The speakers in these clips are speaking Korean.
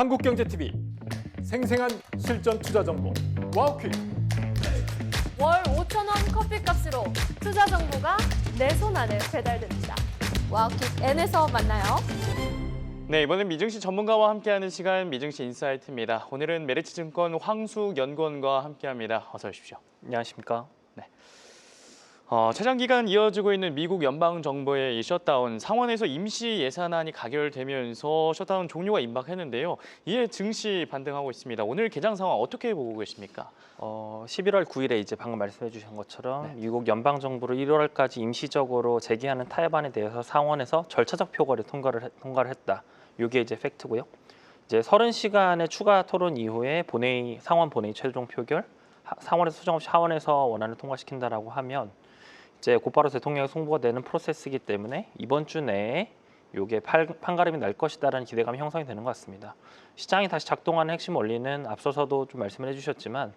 한국경제TV 생생한 실전 투자 정보 와우퀴. 월 5,000원 커피값으로 투자 정보가 내 손 안에 배달됩니다. 와우킥 N에서 만나요. 네, 이번엔 미증시 전문가와 함께하는 시간 미증시 인사이트입니다. 오늘은 메리츠증권 황숙 연구원과 함께합니다. 어서 오십시오. 안녕하십니까? 네. 최장 기간 이어지고 있는 미국 연방 정부의 이 셧다운 상원에서 임시 예산안이 가결되면서 셧다운 종료가 임박했는데요. 이에 증시 반등하고 있습니다. 오늘 개장 상황 어떻게 보고 계십니까? 11월 9일에 이제 방금 말씀해 주신 것처럼 미국 연방 정부를 1월까지 임시적으로 재개하는 타협안에 대해서 상원에서 절차적 표결에 통과를 했다. 이게 이제 팩트고요. 이제 30시간의 추가 토론 이후에 상원 본회의 최종 표결, 상원에서 수정 없이 하원에서 원안을 통과시킨다라고 하면 이제 곧바로 대통령에 송부가 되는 프로세스이기 때문에 이번 주 내에 이게 판가름이 날 것이다라는 기대감이 형성이 되는 것 같습니다. 시장이 다시 작동하는 핵심 원리는 앞서서도 좀 말씀을 해주셨지만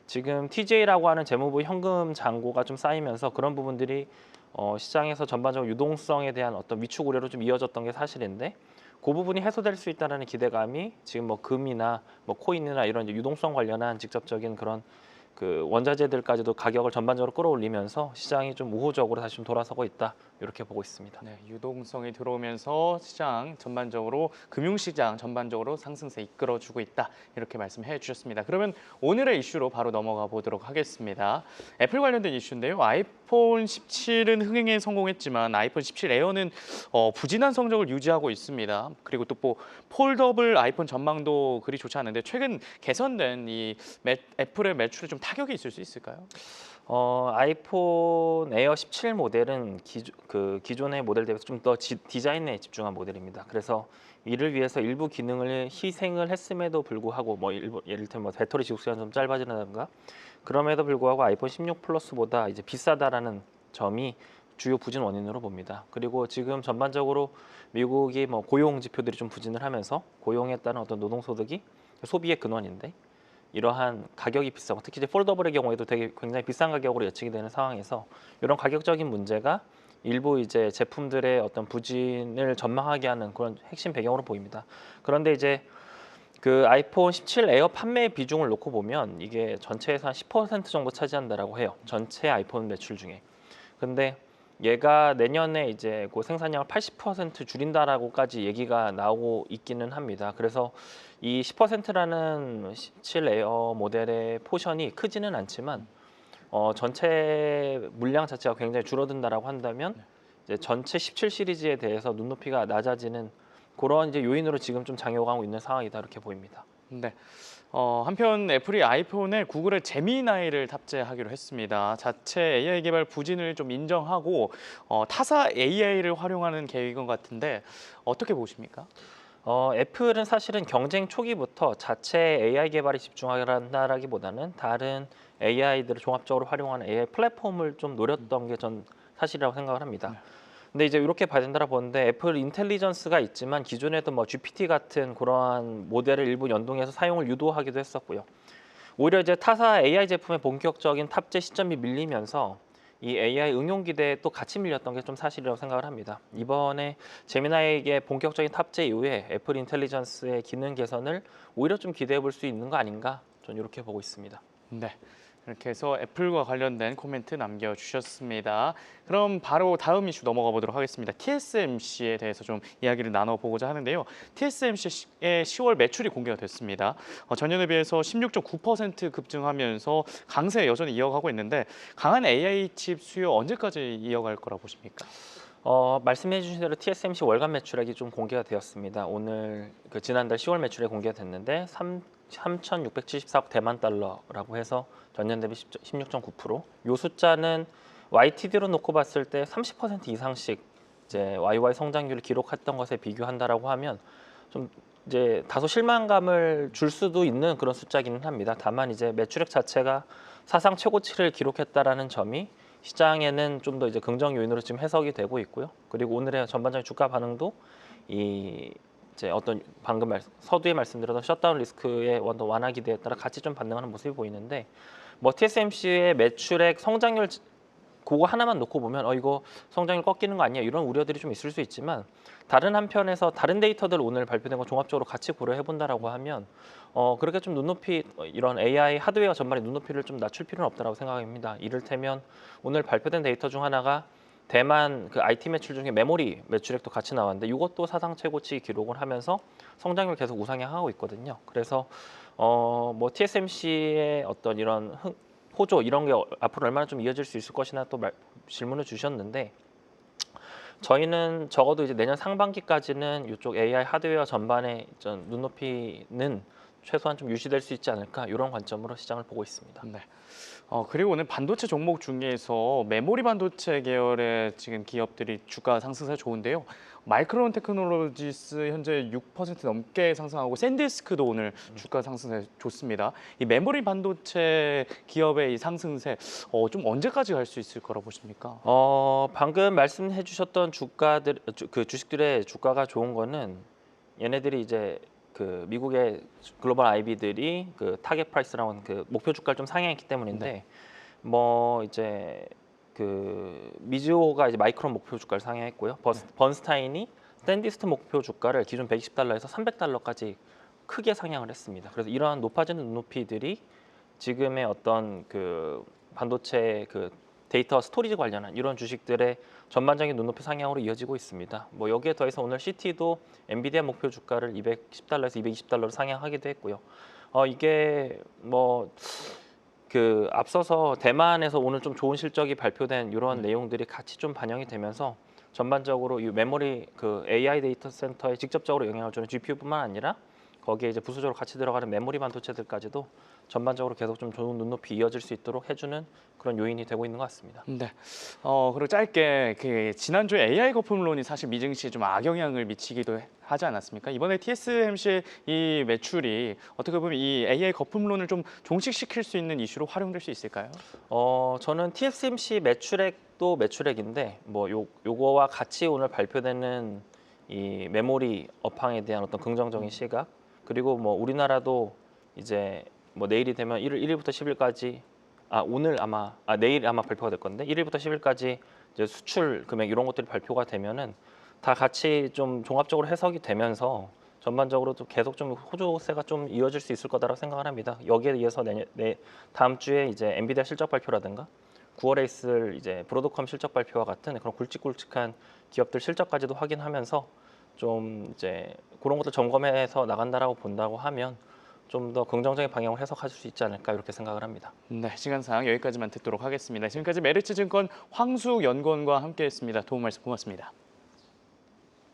지금 TJ라고 하는 재무부 현금 잔고가 좀 쌓이면서 그런 부분들이 시장에서 전반적으로 유동성에 대한 어떤 위축 우려로 좀 이어졌던 게 사실인데 그 부분이 해소될 수 있다는 기대감이 지금 뭐 금이나 뭐 코인이나 이런 이제 유동성 관련한 직접적인 그런 그 원자재들까지도 가격을 전반적으로 끌어올리면서 시장이 좀 우호적으로 다시 좀 돌아서고 있다 이렇게 보고 있습니다. 네, 유동성이 들어오면서 시장 전반적으로 금융시장 전반적으로 상승세 이끌어주고 있다 이렇게 말씀해 주셨습니다. 그러면 오늘의 이슈로 바로 넘어가 보도록 하겠습니다. 애플 관련된 이슈인데요. 아이폰 17은 흥행에 성공했지만 아이폰 17 에어는 부진한 성적을 유지하고 있습니다. 그리고 또 뭐 폴더블 아이폰 전망도 그리 좋지 않은데 최근 개선된 이 애플의 매출에 좀 타격이 있을 수 있을까요? 아이폰 에어 17 모델은 기존의 모델 대비해서 좀 더 디자인에 집중한 모델입니다. 그래서 이를 위해서 일부 기능을 희생을 했음에도 불구하고 뭐 예를 들면 뭐 배터리 지속 시간 좀 짧아진다든가 그럼에도 불구하고 아이폰 16 플러스보다 이제 비싸다라는 점이 주요 부진 원인으로 봅니다. 그리고 지금 전반적으로 미국이 뭐 고용 지표들이 좀 부진을 하면서 고용에 따른 어떤 노동소득이 소비의 근원인데 이러한 가격이 비싸고 특히 이제 폴더블의 경우에도 되게 굉장히 비싼 가격으로 예측이 되는 상황에서 이런 가격적인 문제가 일부 이제 제품들의 어떤 부진을 전망하게 하는 그런 핵심 배경으로 보입니다. 그런데 이제 그 아이폰 17 에어 판매 비중을 놓고 보면 이게 전체에서 한 10% 정도 차지한다라고 해요. 전체 아이폰 매출 중에. 근데 얘가 내년에 이제 그 생산량을 80% 줄인다라고까지 얘기가 나오고 있기는 합니다. 그래서 이 10%라는 17 에어 모델의 포션이 크지는 않지만 전체 물량 자체가 굉장히 줄어든다라고 한다면 이제 전체 17 시리즈에 대해서 눈높이가 낮아지는 그런 이제 요인으로 지금 좀 작용하고 있는 상황이다 이렇게 보입니다. 네. 한편 애플이 아이폰에 구글의 제미나이를 탑재하기로 했습니다. 자체 AI 개발 부진을 좀 인정하고 타사 AI를 활용하는 계획인 것 같은데 어떻게 보십니까? 애플은 사실은 경쟁 초기부터 자체 AI 개발에 집중한다라기보다는 다른 AI들을 종합적으로 활용하는 AI 플랫폼을 좀 노렸던 게 전 사실이라고 생각을 합니다. 근데 이제 이렇게 봐야 된다라 보는데 애플 인텔리전스가 있지만 기존에도 뭐 GPT 같은 그러한 모델을 일부 연동해서 사용을 유도하기도 했었고요. 오히려 이제 타사 AI 제품의 본격적인 탑재 시점이 밀리면서 이 AI 응용 기대에 또 같이 밀렸던 게 좀 사실이라고 생각을 합니다. 이번에 제미나이의 본격적인 탑재 이후에 애플 인텔리전스의 기능 개선을 오히려 좀 기대해 볼 수 있는 거 아닌가 저는 이렇게 보고 있습니다. 네. 이렇게 해서 애플과 관련된 코멘트 남겨주셨습니다. 그럼 바로 다음 이슈 넘어가 보도록 하겠습니다. TSMC에 대해서 좀 이야기를 나눠보고자 하는데요. TSMC의 10월 매출이 공개가 됐습니다. 전년에 비해서 16.9% 급증하면서 강세 여전히 이어가고 있는데 강한 AI 칩 수요 언제까지 이어갈 거라 보십니까? 말씀해 주신 대로 TSMC 월간 매출액이 좀 공개가 되었습니다. 오늘 지난달 10월 매출에 공개가 됐는데 3,674억 대만 달러라고 해서 전년 대비 16.9%. 이 숫자는 YTD로 놓고 봤을 때 30% 이상씩 이제 YY 성장률을 기록했던 것에 비교한다라고 하면 좀 이제 다소 실망감을 줄 수도 있는 그런 숫자기는 합니다. 다만 이제 매출액 자체가 사상 최고치를 기록했다라는 점이 시장에는 좀 더 이제 긍정 요인으로 지금 해석이 되고 있고요. 그리고 오늘의 전반적인 주가 반응도 이제 어떤 방금 서두에 말씀드렸던 셧다운 리스크의 완화 기대에 따라 같이 좀 반등하는 모습이 보이는데 뭐 TSMC의 매출액 성장률 그거 하나만 놓고 보면 이거 성장률 꺾이는 거 아니야 이런 우려들이 좀 있을 수 있지만 다른 한편에서 다른 데이터들 오늘 발표된 거 종합적으로 같이 고려해 본다라고 하면 그렇게 좀 눈높이 이런 AI 하드웨어 전반의 눈높이를 좀 낮출 필요는 없다라고 생각합니다. 이를테면 오늘 발표된 데이터 중 하나가 대만 그 IT 매출 중에 메모리 매출액도 같이 나왔는데 이것도 사상 최고치 기록을 하면서 성장률 계속 우상향하고 있거든요. 그래서 뭐 TSMC의 어떤 이런 호조 이런 게 앞으로 얼마나 좀 이어질 수 있을 것이나 또 질문을 주셨는데 저희는 적어도 이제 내년 상반기까지는 이쪽 AI 하드웨어 전반의 눈높이는 최소한 좀 유지될 수 있지 않을까 이런 관점으로 시장을 보고 있습니다. 네. 그리고 오늘 반도체 종목 중에서 메모리 반도체 계열의 지금 기업들이 주가 상승세 좋은데요. 마이크론 테크놀로지스 현재 6% 넘게 상승하고 샌디스크도 오늘 주가 상승세 좋습니다. 이 메모리 반도체 기업의 이 상승세 좀 언제까지 갈 수 있을 거라 보십니까? 방금 말씀해 주셨던 그 주식들의 주가가 좋은 거는 얘네들이 이제 그 미국의 글로벌 IB들이 그 타겟 프라이스라고 하는 그 목표 주가를 좀 상향했기 때문인데 네. 뭐 이제 그 미즈호가 이제 마이크론 목표 주가를 상향했고요. 번스타인이 샌디스트 목표 주가를 기존 120달러에서 300달러까지 크게 상향을 했습니다. 그래서 이러한 높아지는 눈높이들이 지금의 어떤 그 반도체 그 데이터 스토리지 관련한 이런 주식들의 전반적인 눈높이 상향으로 이어지고 있습니다. 뭐 여기에 더해서 오늘 CT도 엔비디아 목표 주가를 210달러에서 220달러로 상향하기도 했고요. 이게 뭐 그 앞서서 대만에서 오늘 좀 좋은 실적이 발표된 이런 내용들이 같이 좀 반영이 되면서 전반적으로 이 메모리 그 AI 데이터 센터에 직접적으로 영향을 주는 GPU뿐만 아니라 거기에 이제 부수적으로 같이 들어가는 메모리 반도체들까지도 전반적으로 계속 좀 좋은 눈높이 이어질 수 있도록 해주는 그런 요인이 되고 있는 것 같습니다. 네. 그리고 짧게 그 지난주에 AI 거품론이 사실 미증시에 좀 악영향을 미치기도 하지 않았습니까? 이번에 TSMC의 이 매출이 어떻게 보면 이 AI 거품론을 좀 종식시킬 수 있는 이슈로 활용될 수 있을까요? 저는 TSMC 매출액도 매출액인데 뭐 요거와 같이 오늘 발표되는 이 메모리 업황에 대한 어떤 긍정적인 시각 그리고 뭐 우리나라도 이제 뭐 내일이 되면 1일부터 10일까지 오늘 아마 내일 아마 발표가 될 건데 1일부터 10일까지 이제 수출 금액 이런 것들이 발표가 되면은 다 같이 좀 종합적으로 해석이 되면서 전반적으로 좀 계속 좀 호조세가 좀 이어질 수 있을 거다라고 생각을 합니다. 여기에 의해서 다음 주에 이제 엔비디아 실적 발표라든가 9월에 있을 이제 브로드컴 실적 발표와 같은 그런 굵직굵직한 기업들 실적까지도 확인하면서 좀 이제 그런 것도 점검해서 나간다라고 본다고 하면 좀 더 긍정적인 방향으로 해석할 수 있지 않을까 이렇게 생각을 합니다. 네, 시간상 여기까지만 듣도록 하겠습니다. 지금까지 메리츠증권 황수연구원과 함께했습니다. 도움 말씀 고맙습니다.